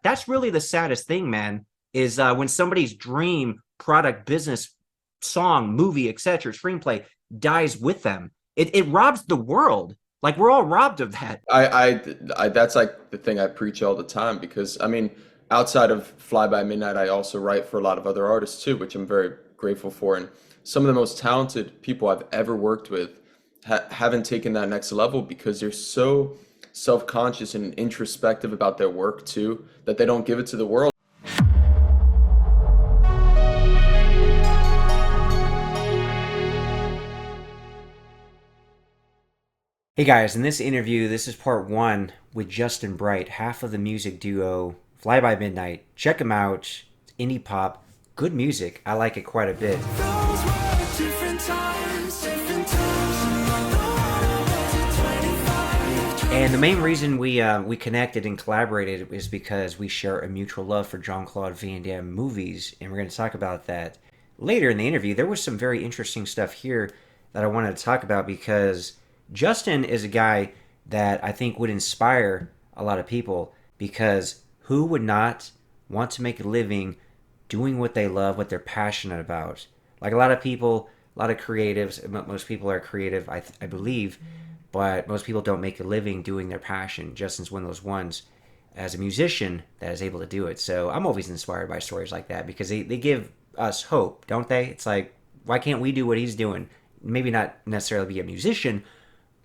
that's really the saddest thing, man, is when somebody's dream product, business, song, movie, etc., screenplay dies with them. It robs the world. Like we're all robbed of that. That's like the thing I preach all the time because I mean, outside of Fly By Midnight, I also write for a lot of other artists too, which I'm very grateful for. And some of the most talented people I've ever worked with haven't taken that next level because they're so self-conscious and introspective about their work too, that they don't give it to the world. Hey guys, in this interview, this is part one with Justin Bryte, half of the music duo Fly By Midnight. Check them out. It's indie pop, good music. I like it quite a bit. And the main reason we connected and collaborated is because we share a mutual love for Jean-Claude Van Damme movies, and we're going to talk about that later in the interview. There was some very interesting stuff here that I wanted to talk about because Justin is a guy that I think would inspire a lot of people because who would not want to make a living doing what they love, what they're passionate about? Like a lot of people, a lot of creatives, most people are creative, I believe, but most people don't make a living doing their passion. Justin's one of those ones as a musician that is able to do it. So I'm always inspired by stories like that because they give us hope, don't they? It's like, why can't we do what he's doing? Maybe not necessarily be a musician,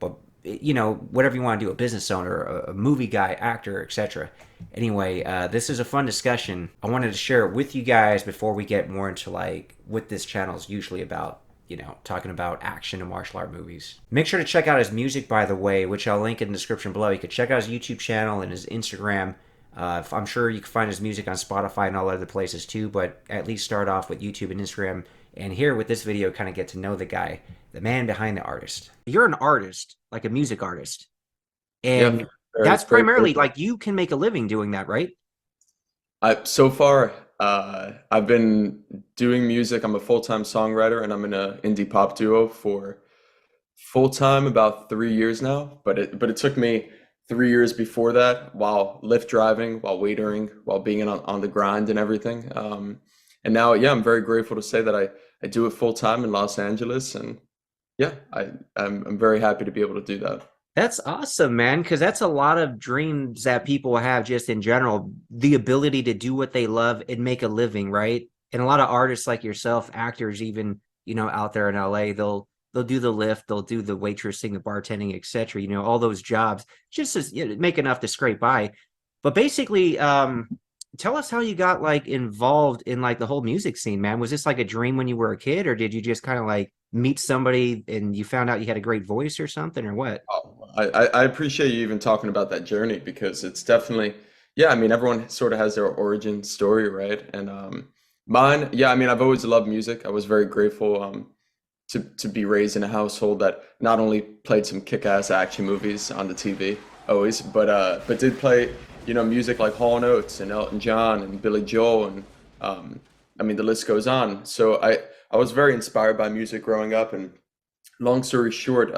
but whatever you want to do, a business owner, a movie guy, actor, etc. Anyway, this is a fun discussion. I wanted to share it with you guys before we get more into like what this channel is usually about, talking about action and martial art movies. Make sure to check out his music, by the way, which I'll link in the description below. You can check out his YouTube channel and his Instagram. I'm sure you can find his music on Spotify and all other places too, but at least start off with YouTube and Instagram. And here with this video, kind of get to know the guy, the man behind the artist. You're an artist, like a music artist. Yeah, And very, that's very primarily grateful. like you can make a living doing that, right? So far, I've been doing music. I'm a full-time songwriter, and I'm in a indie pop duo for full-time about 3 years now. But it took me 3 years before that, while Lyft driving, while waitering, while being on the grind and everything. And now, yeah, I'm very grateful to say that I do it full-time in Los Angeles, and yeah, I'm very happy to be able to do that. That's awesome, man, because that's a lot of dreams that people have just in general, the ability to do what they love and make a living, right? And a lot of artists like yourself, actors even, out there in LA, they'll do the lift, they'll do the waitressing, the bartending, etc., all those jobs just to make enough to scrape by. But basically, tell us how you got like involved in like the whole music scene, man. Was this like a dream when you were a kid, or did you just kind of like meet somebody and you found out you had a great voice or something, or what? Oh, I appreciate you even talking about that journey because it's definitely, yeah, I mean, everyone sort of has their origin story, right? And mine, yeah, I mean, I've always loved music. I was very grateful to be raised in a household that not only played some kick-ass action movies on the TV always, but did play, music like Hall and Oates and Elton John and Billy Joel and I mean, the list goes on. So I was very inspired by music growing up, and long story short,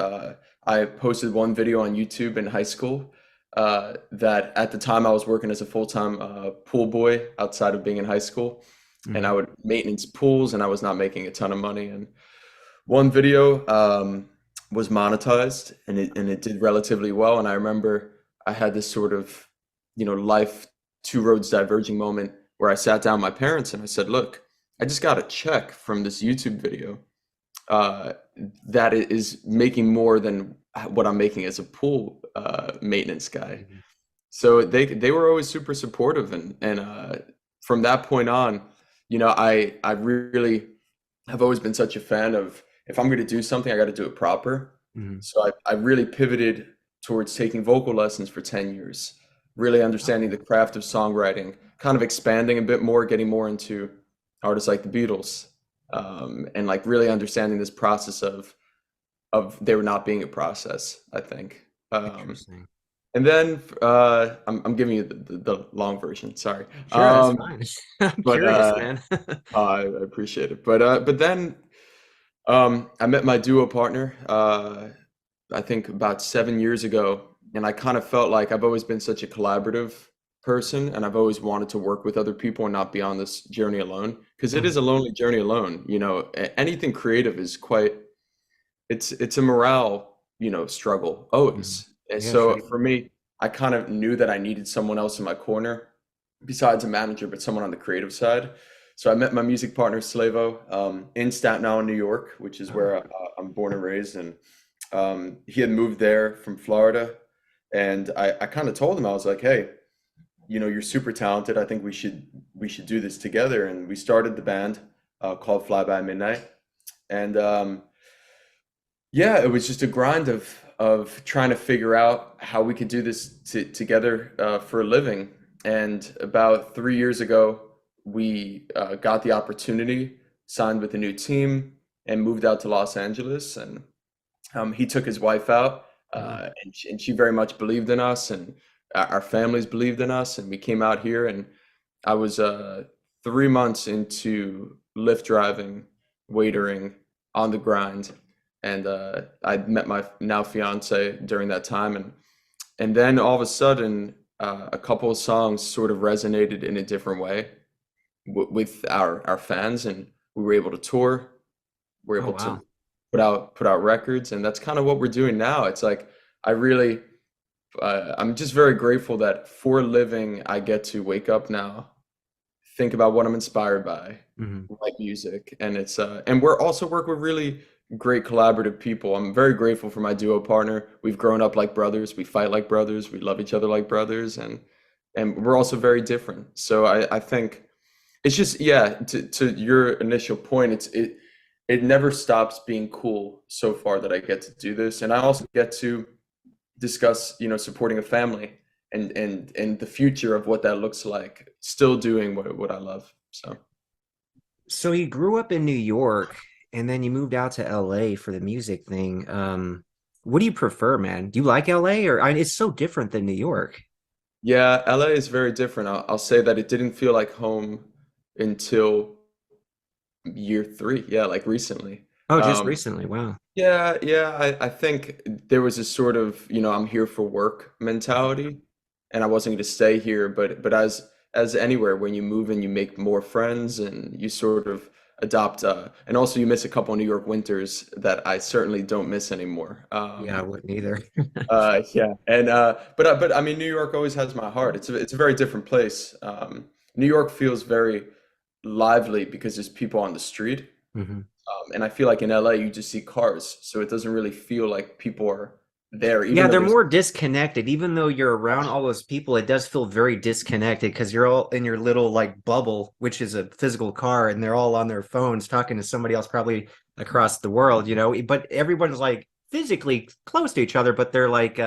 I posted one video on YouTube in high school that at the time I was working as a full-time pool boy outside of being in high school, and I Mhm. would maintenance pools, and I was not making a ton of money. And one video was monetized, and it did relatively well. And I remember I had this sort of, life two roads diverging moment where I sat down with my parents and I said, "Look, I just got a check from this YouTube video uh, that is making more than what I'm making as a pool maintenance guy." Mhm. So they were always super supportive, and from that point on, I really have always been such a fan of if I'm going to do something, I got to do it proper. Mhm. So I really pivoted towards taking vocal lessons for 10 years, really understanding the craft of songwriting, kind of expanding a bit more, getting more into artists like the Beatles, and like really understanding this process of there not being a process, I think. Interesting. And then I'm giving you the long version, sorry. Sure, that's fine. I'm But curious, man. I appreciate it. But then I met my duo partner, I think about 7 years ago, and I kind of felt like I've always been such a collaborative person, and I've always wanted to work with other people and not be on this journey alone, because it is Mhm. a lonely journey alone. Anything creative is quite it's a morale, struggle Mhm. always. And Yeah, sure. so for me, I kind of knew that I needed someone else in my corner besides a manager, but someone on the creative side. So I met my music partner Slavo in Staten Island, New York, which is Oh. where I'm born and raised, and he had moved there from Florida, and I kind of told him, I was like, hey, you're super talented. I think we should do this together, and we started the band called Fly By Midnight, and yeah, it was just a grind of trying to figure out how we could do this together for a living. And about 3 years ago, we got the opportunity, signed with a new team, and moved out to Los Angeles. And he took his wife out, Mhm. and she very much believed in us, and our families believed in us. And we came out here, and I was 3 months into Lyft driving, waitering, on the grind, and I met my now fiance during that time, and then all of a sudden, a couple of songs sort of resonated in a different way with our fans, and we were able to tour. We're Oh, able wow. to put out records, and that's kind of what we're doing now. It's like I really, I'm just very grateful that for a living I get to wake up now, think about what I'm inspired by, Mhm. like music, and and we're also work with really great collaborative people. I'm very grateful for my duo partner. We've grown up like brothers, we fight like brothers, we love each other like brothers, and we're also very different. So I think it's just, yeah, to your initial point, it never stops being cool so far that I get to do this, and I also get to discuss, supporting a family and the future of what that looks like, still doing what I love. So So you grew up in New York and then you moved out to LA for the music thing. What do you prefer, man? Do you like LA it's so different than New York? yeah, LA is very different. I'll say that it didn't feel like home until year three. Yeah, like recently. Oh, just Um, recently. Wow. yeah, yeah. I think there was this sort of, I'm here for work mentality, and I wasn't going to stay here. But as anywhere, when you move and you make more friends and you sort of adopt, and also you miss a couple of New York winters that I certainly don't miss anymore. Yeah, I wouldn't either. Yeah, and but I mean, New York always has my heart. It's a very different place. New York feels very lively because there's people on the street. Mhm. And I feel like in LA, you just see cars, so it doesn't really feel like people are there, even Yeah, though they're there's more disconnected. Even though you're around all those people, it does feel very disconnected because you're all in your little like bubble, which is a physical car, and they're all on their phones talking to somebody else probably across the world, But everyone's like physically close to each other, but they're like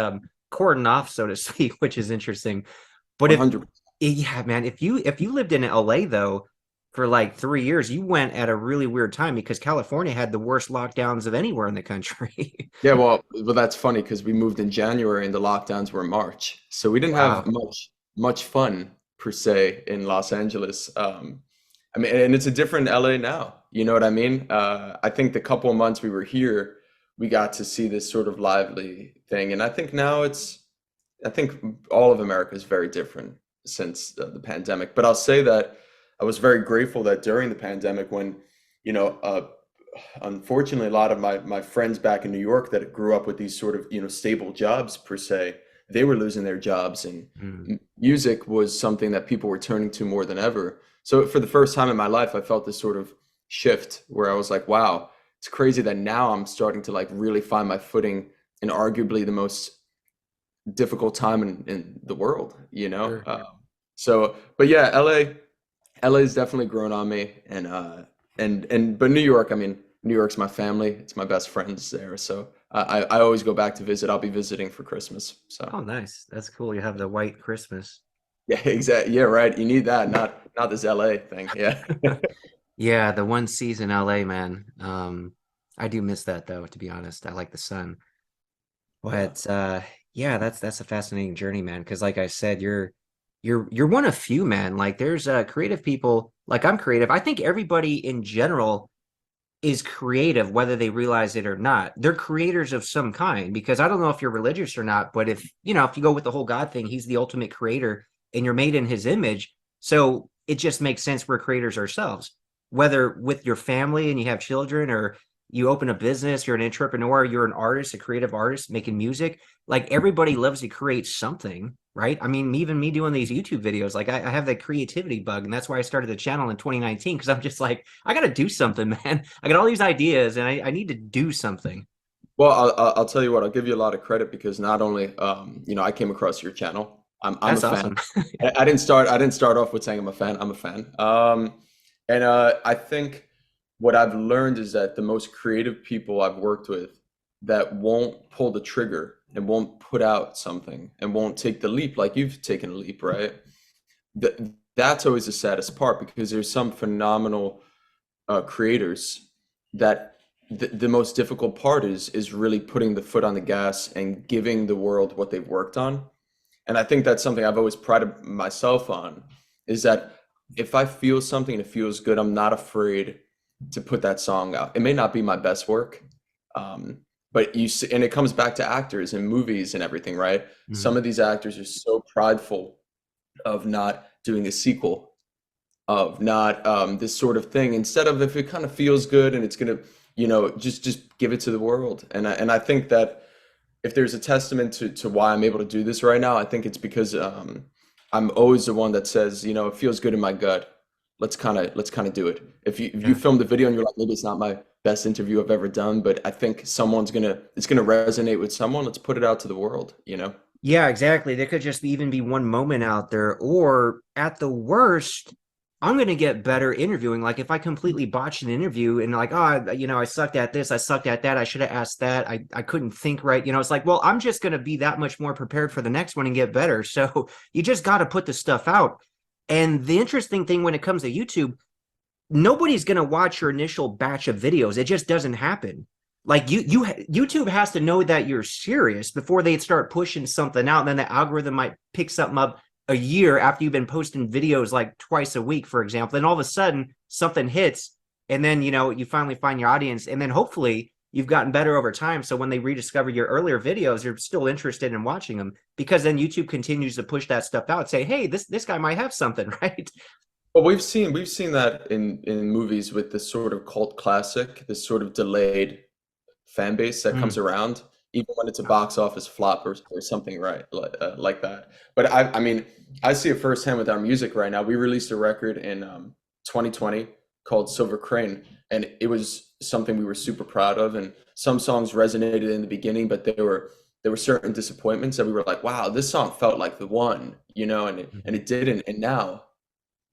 cordoned off, so to speak, which is interesting. But if 100%. yeah, man, if you lived in LA though for like 3 years, you went at a really weird time because California had the worst lockdowns of anywhere in the country. Yeah, well, that's funny because we moved in January and the lockdowns were in March, so we didn't have Wow. much fun per se in Los Angeles. I mean, and it's a different LA now. You know what I mean? I think the couple of months we were here, we got to see this sort of lively thing, and I think now I think all of America is very different since the pandemic. But I'll say that I was very grateful that during the pandemic, when, you know, uh, unfortunately, a lot of my friends back in New York that grew up with these sort of, stable jobs per se, they were losing their jobs, and Mm, music was something that people were turning to more than ever. So for the first time in my life, I felt this sort of shift where I was like, wow, it's crazy that now I'm starting to like really find my footing in arguably the most difficult time in the world, you know? sure. But yeah, LA's definitely grown on me, but New York, I mean, New York's my family. It's my best friends there. So I always go back to visit. I'll be visiting for Christmas. So Oh, nice. That's cool. You have the white Christmas. yeah, exactly. Yeah, right. You need that, not this LA thing. Yeah. Yeah, the one season LA, man. I do miss that though, to be honest. I like the sun. Yeah. But yeah, that's a fascinating journey, man. Because like I said, you're one of few, man. Like there's creative people, like I'm creative. I think everybody in general is creative, whether they realize it or not. They're creators of some kind, because I don't know if you're religious or not, but if you go with the whole God thing, he's the ultimate creator. and you're made in his image. So it just makes sense we're creators ourselves, whether with your family and you have children, or you open a business, you're an entrepreneur, you're an artist, a creative artist making music. Like everybody loves to create something, right? I mean, even me doing these YouTube videos, like I have that creativity bug, and that's why I started the channel in 2019, because I'm just like, I got to do something, man. I got all these ideas, and I need to do something. Well, I'll tell you what, I'll give you a lot of credit because not only, I came across your channel. I'm a That's fan. awesome. I didn't start off with saying I'm a fan. I'm a fan. And I think what I've learned is that the most creative people I've worked with that won't pull the trigger and won't put out something and won't take the leap like you've taken a leap, right? That's always the saddest part because there's some phenomenal creators that the most difficult part is really putting the foot on the gas and giving the world what they've worked on. And I think that's something I've always prided myself on, is that if I feel something and it feels good, I'm not afraid to put that song out. It may not be my best work, um, but you see, and it comes back to actors and movies and everything, right? Some Mhm. of these actors are so prideful of not doing a sequel, of not this sort of thing. Instead of if it kind of feels good and it's gonna, just give it to the world. And I think that if there's a testament to why I'm able to do this right now, I think it's because I'm always the one that says, it feels good in my gut. Let's kind of do it. If you Yeah. film the video and you're like, maybe it's not my best interview I've ever done, but I think it's gonna resonate with someone. Let's put it out to the world. Yeah, exactly. There could just even be one moment out there, or at the worst, I'm going to get better interviewing. Like if I completely botched an interview and like, oh, I sucked at this, I sucked at that, I should have asked that, I couldn't think right. It's like, well, I'm just going to be that much more prepared for the next one and get better. So you just got to put the stuff out. And the interesting thing when it comes to YouTube, nobody's going to watch your initial batch of videos. It just doesn't happen. Like YouTube has to know that you're serious before they start pushing something out, and then the algorithm might pick something up a year after you've been posting videos like twice a week, for example. Then all of a sudden something hits, and then you finally find your audience, and then hopefully you've gotten better over time. So when they rediscover your earlier videos, they're still interested in watching them, because then YouTube continues to push that stuff out. Say, hey, this guy might have something, right? Well, we've seen that in movies with this sort of cult classic, this sort of delayed fan base that comes Mm. around, even when it's a box office flop or something, right? Like that. But I mean, I see it firsthand with our music right now. We released a record in 2020 called Silver Crane, and it was something we were super proud of. And some songs resonated in the beginning, but there were certain disappointments that we were like, wow, this song felt like the one, and Mhm. it didn't. And now,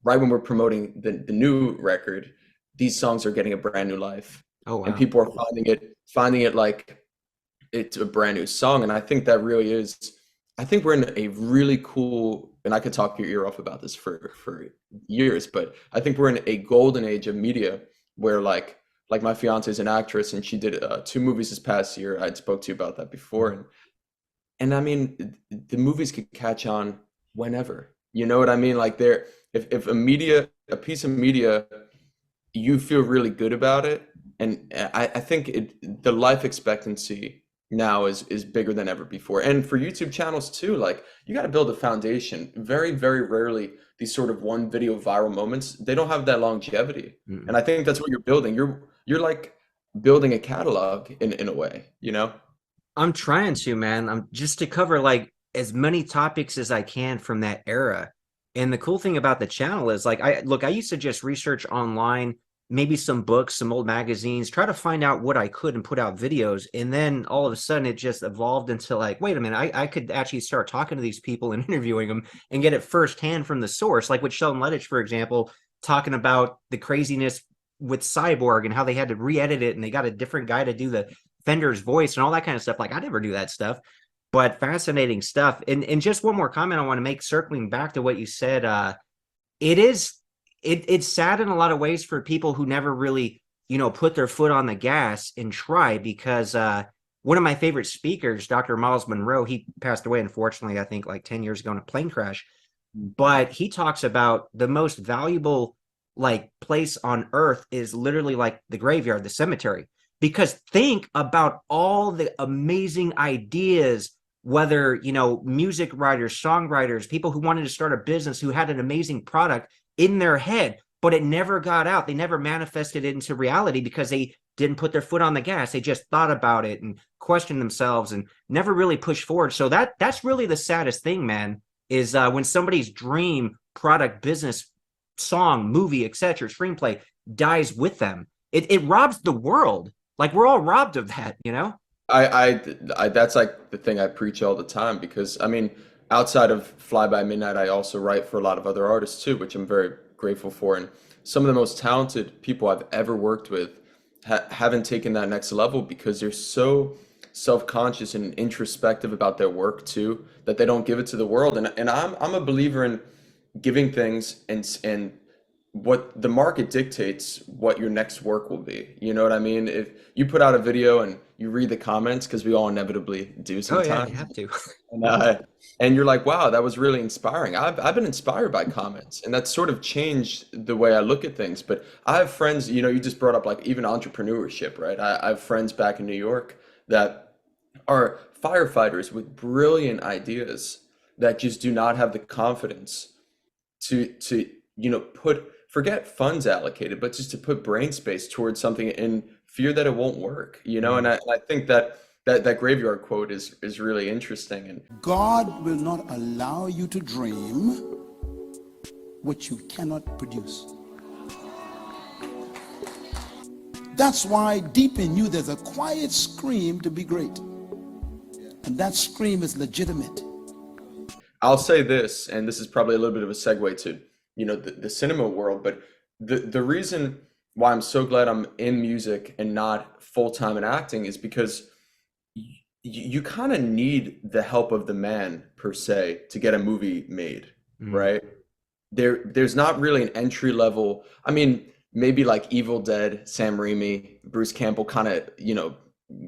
right when we're promoting the new record, these songs are getting a brand new life, Oh and wow. people are finding it like it's a brand new song. And I think that really is. I think we're in a really cool, and I could talk your ear off about this for years, but I think we're in a golden age of media where like my fiance is an actress and she did two movies this past year. I spoke to you about that before, Mhm. and I mean, the movies could catch on whenever. You know what I mean? Like if a piece of media, you feel really good about it, and I think the life expectancy now is bigger than ever before. And for YouTube channels too, like you got to build a foundation. Very, very rarely these sort of one video viral moments, they don't have that longevity. And Mm. I think that's what you're building. You're like building a catalog in a way. I'm trying to, man. I'm just to cover like as many topics as I can from that era. And the cool thing about the channel is like I used to just research online, maybe some books, some old magazines, try to find out what I could and put out videos. And then all of a sudden it just evolved into like, wait a minute, I could actually start talking to these people and interviewing them and get it firsthand from the source. Like with Sheldon Lettich, for example, talking about the craziness with Cyborg and how they had to re-edit it and they got a different guy to do the Fender's voice and all that kind of stuff. Like I never do that stuff, but fascinating stuff. And just one more comment I want to make, circling back to what you said. It is it's sad in a lot of ways for people who never really put their foot on the gas and try, because one of my favorite speakers, Dr. Miles Monroe, he passed away unfortunately, I think like 10 years ago in a plane crash, but he talks about the most valuable like place on earth is literally like the graveyard, the cemetery, because think about all the amazing ideas, whether, music writers, songwriters, people who wanted to start a business, who had an amazing product in their head, but it never got out. They never manifested it into reality because they didn't put their foot on the gas. They just thought about it and questioned themselves and never really pushed forward. So that's really the saddest thing, man, is when somebody's dream product, business, song, movie, etc., screenplay dies with them. It robs the world. Like we're all robbed of that. That's like the thing I preach all the time because I mean, outside of Fly By Midnight, I also write for a lot of other artists too, which I'm very grateful for. And some of the most talented people I've ever worked with haven't taken that next level because they're so self-conscious and introspective about their work too, that they don't give it to the world. And I'm a believer in giving things and what the market dictates what your next work will be. You know what I mean? If you put out a video and you read the comments, because we all inevitably do Oh yeah, you sometimes, have to. and, uh, and you're like, wow, that was really inspiring. I've been inspired by comments, and that's sort of changed the way I look at things. But I have friends, you just brought up like even entrepreneurship, right? I have friends back in New York that are firefighters with brilliant ideas that just do not have the confidence to put forget funds allocated, but just to put brain space towards something in fear that it won't work, and Mm. I think that graveyard quote is really interesting. And God will not allow you to dream what you cannot produce. That's why deep in you there's a quiet scream to be great. And that scream is legitimate. I'll say this, and this is probably a little bit of a segue to, the cinema world, but the reason why I'm so glad I'm in music and not full-time in acting is because you kind of need the help of the man per se to get a movie made, Mm. right? There's not really an entry level. I mean, maybe like Evil Dead, Sam Raimi, Bruce Campbell kind of,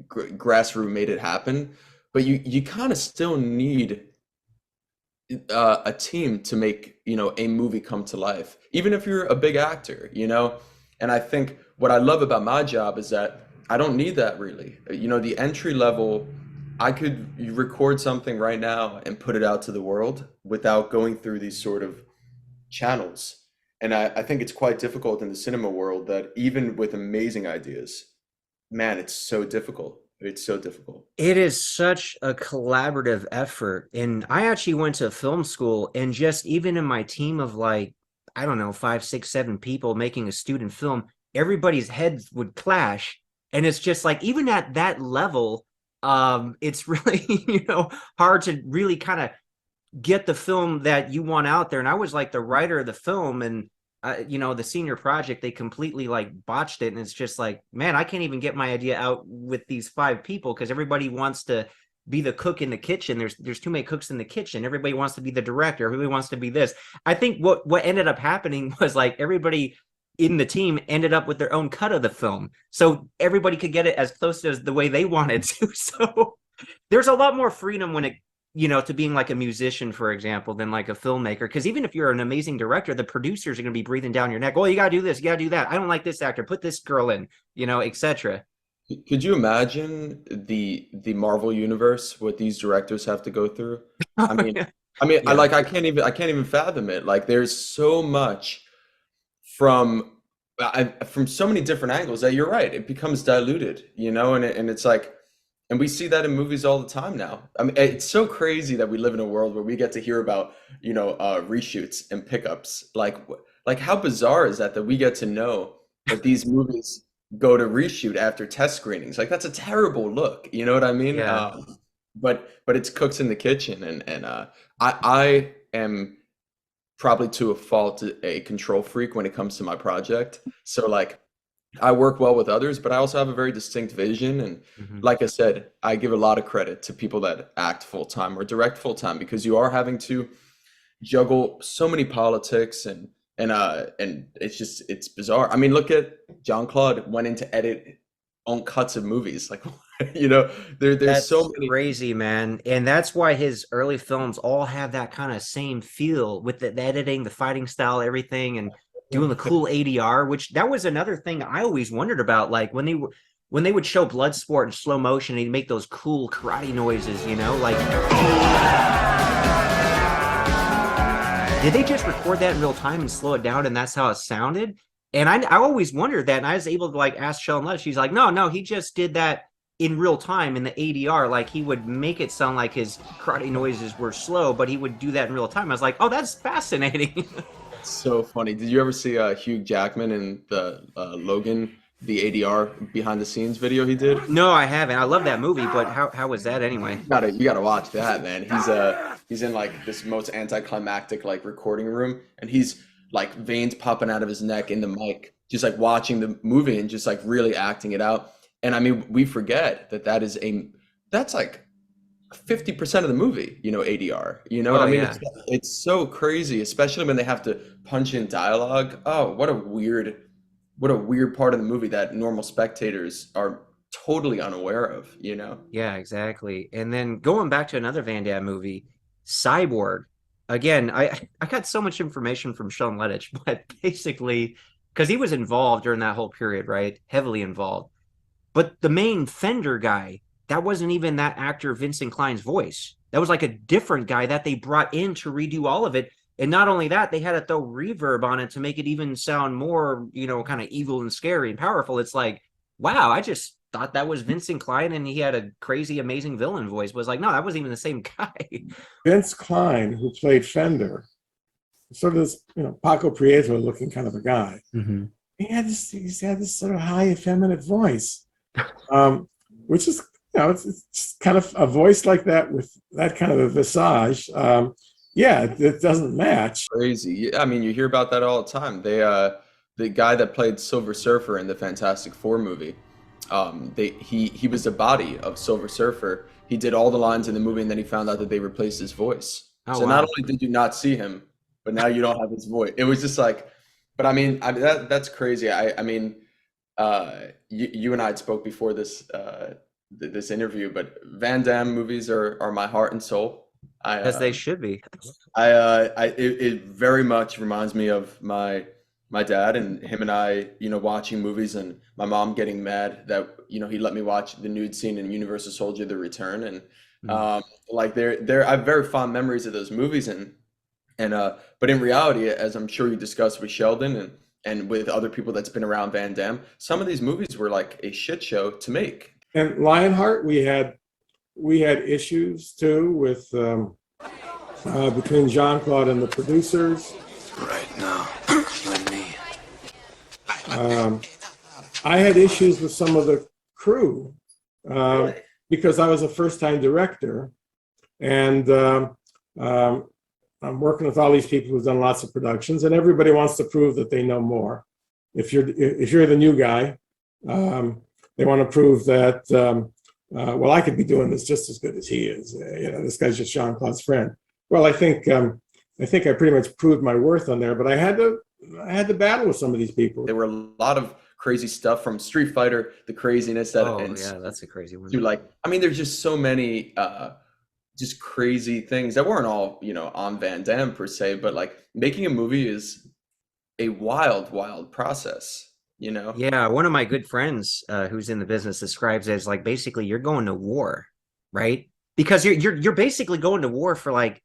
grassroots made it happen, but you kind of still need a team to make a movie come to life, even if you're a big actor. And I think what I love about my job is that I don't need that really. The entry level, I could record something right now and put it out to the world without going through these sort of channels. And I think it's quite difficult in the cinema world that even with amazing ideas, man, it's so difficult. It's so difficult. It is such a collaborative effort. And I actually went to film school, and just even in my team of like, I don't know, five, six, seven people making a student film, everybody's heads would clash. And it's just like, even at that level, it's really, hard to really kind of get the film that you want out there. And I was like the writer of the film, and the senior project, they completely like botched it. And it's just like, man, I can't even get my idea out with these five people because everybody wants to be the cook in the kitchen. There's too many cooks in the kitchen. Everybody wants to be the director. Everybody wants to be this. I think what ended up happening was like everybody in the team ended up with their own cut of the film, so everybody could get it as close as the way they wanted to. So there's a lot more freedom when it to being like a musician, for example, than like a filmmaker. Because even if you're an amazing director, the producers are going to be breathing down your neck. Oh, you got to do this, you got to do that. I don't like this actor, put this girl in, etc. Could you imagine the Marvel universe, what these directors have to go through? I Oh, mean, yeah. I Yeah. can't even fathom it. Like there's so much from from so many different angles that you're right. It becomes diluted, and it's like, and we see that in movies all the time now. I mean, it's so crazy that we live in a world where we get to hear about, reshoots and pickups. Like how bizarre is that we get to know that these movies go to reshoot after test screenings? Like that's a terrible look. You know what I mean? Yeah. But it's cooks in the kitchen, and I am probably to a fault a control freak when it comes to my project. So like I work well with others, but I also have a very distinct vision. And Hmm. like I said, I give a lot of credit to people that act full time or direct full time because you are having to juggle so many politics and it's bizarre. I mean, look at Jean-Claude went into edit on cuts of movies. Like, there's That's so many. crazy, man. And that's why his early films all have that kind of same feel with the editing, the fighting style, everything, and doing the cool ADR, which that was another thing I always wondered about. Like when when they would show Bloodsport in slow motion, he'd make those cool karate noises, like did they just record that in real time and slow it down and that's how it sounded? And I always wondered that, and I was able to like ask Sheldon Letts. She's like, no, he just did that in real time in the ADR. Like he would make it sound like his karate noises were slow, but he would do that in real time. I was like, oh, that's fascinating. So funny. Did you ever see Hugh Jackman in the Logan, the ADR behind the scenes video he did? No, I haven't. I love that movie, but how was that anyway? You gotta watch that, man. He's in like this most anticlimactic like recording room, and he's like veins popping out of his neck in the mic, just like watching the movie and just like really acting it out. And I mean, we forget that's like 50% of the movie, ADR. You know what I mean? Yeah. It's so crazy, especially when they have to punch in dialogue. Oh, what a weird part of the movie that normal spectators are totally unaware of, Yeah, exactly. And then going back to another Van Damme movie, Cyborg. Again, I got so much information from Sean Lettich, but basically, because he was involved during that whole period, right? Heavily involved. But the main Fender guy, that wasn't even that actor Vincent Klein's voice. That was like a different guy that they brought in to redo all of it. And not only that, they had to throw reverb on it to make it even sound more, kind of evil and scary and powerful. It's like, wow, I just thought that was Vincent Klein and he had a crazy, amazing villain voice. Was like, no, that wasn't even the same guy. Vince Klein, who played Fender, sort of this, Paco Prieto looking kind of a guy. Mm-hmm. He had this sort of high effeminate voice, which is, it's kind of a voice like that with that kind of a visage. It doesn't match. Crazy. I mean, you hear about that all the time. The guy that played Silver Surfer in the Fantastic Four movie, he was the body of Silver Surfer. He did all the lines in the movie, and then he found out that they replaced his voice. Oh, so wow. not only did you not see him, but now you don't have his voice. It was just like, but I mean that's crazy. I mean, you and I had spoke before this this interview, but Van Damme movies are my heart and soul. As they should be. It very much reminds me of my dad and him and I, watching movies, and my mom getting mad that, he let me watch the nude scene in Universal Soldier: The Return. And like I have very fond memories of those movies, and but in reality, as I'm sure you discussed with Sheldon and with other people that's been around Van Damme, some of these movies were like a shit show to make. And Lionheart, we had issues too with between Jean-Claude and the producers. Right now, you and me. I had issues with some of the crew because I was a first-time director, and I'm working with all these people who've done lots of productions, and everybody wants to prove that they know more. If you're the new guy, they want to prove that well, I could be doing this just as good as he is. This guy's just Jean-Claude's friend. Well, I think I pretty much proved my worth on there, but I had to battle with some of these people. There were a lot of crazy stuff from Street Fighter, the craziness that That's a crazy one. to like, I mean, there's just so many just crazy things that weren't all, on Van Damme per se, but like making a movie is a wild process. Yeah, one of my good friends who's in the business describes it as like basically you're going to war, right? Because you're basically going to war for like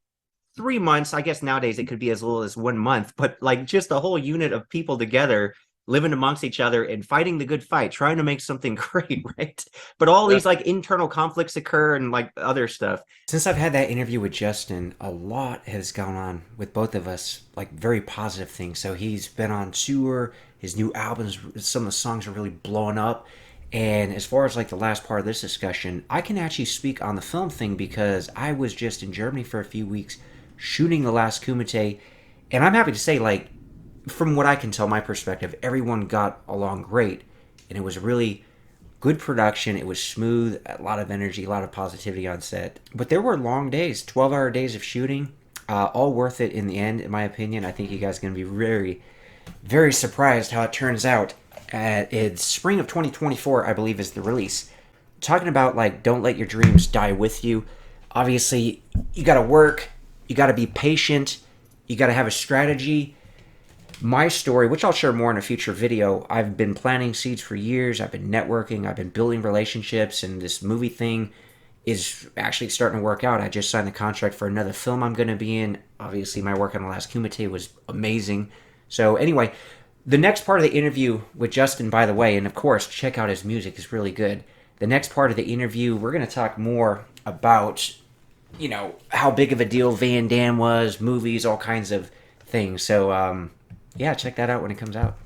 3 months. I guess nowadays it could be as little as 1 month, but like just a whole unit of people together living amongst each other and fighting the good fight, trying to make something great, right? But all these like internal conflicts occur and like other stuff. Since I've had that interview with Justin, a lot has gone on with both of us, like very positive things. So he's been on tour, his new albums, some of the songs are really blowing up. And as far as like the last part of this discussion, I can actually speak on the film thing because I was just in Germany for a few weeks shooting The Last Kumite. And I'm happy to say, like, from what I can tell, my perspective, everyone got along great, and it was really good production. It was smooth, a lot of energy, a lot of positivity on set. But there were long days, 12-hour days of shooting, all worth it in the end, in my opinion. I think you guys are going to be very, very surprised how it turns out. It's spring of 2024, I believe, is the release. Talking about, like, don't let your dreams die with you. Obviously, you got to work, you got to be patient, you got to have a strategy. my story, which I'll share more in a future video, I've been planting seeds for years. I've been networking. I've been building relationships, and this movie thing is actually starting to work out. I just signed the contract for another film I'm going to be in. Obviously, my work on The Last Kumite was amazing. So anyway, the next part of the interview with Justin, by the way, and of course, check out his music, is really good. The next part of the interview, we're going to talk more about, how big of a deal Van Damme was, movies, all kinds of things. So, yeah, check that out when it comes out.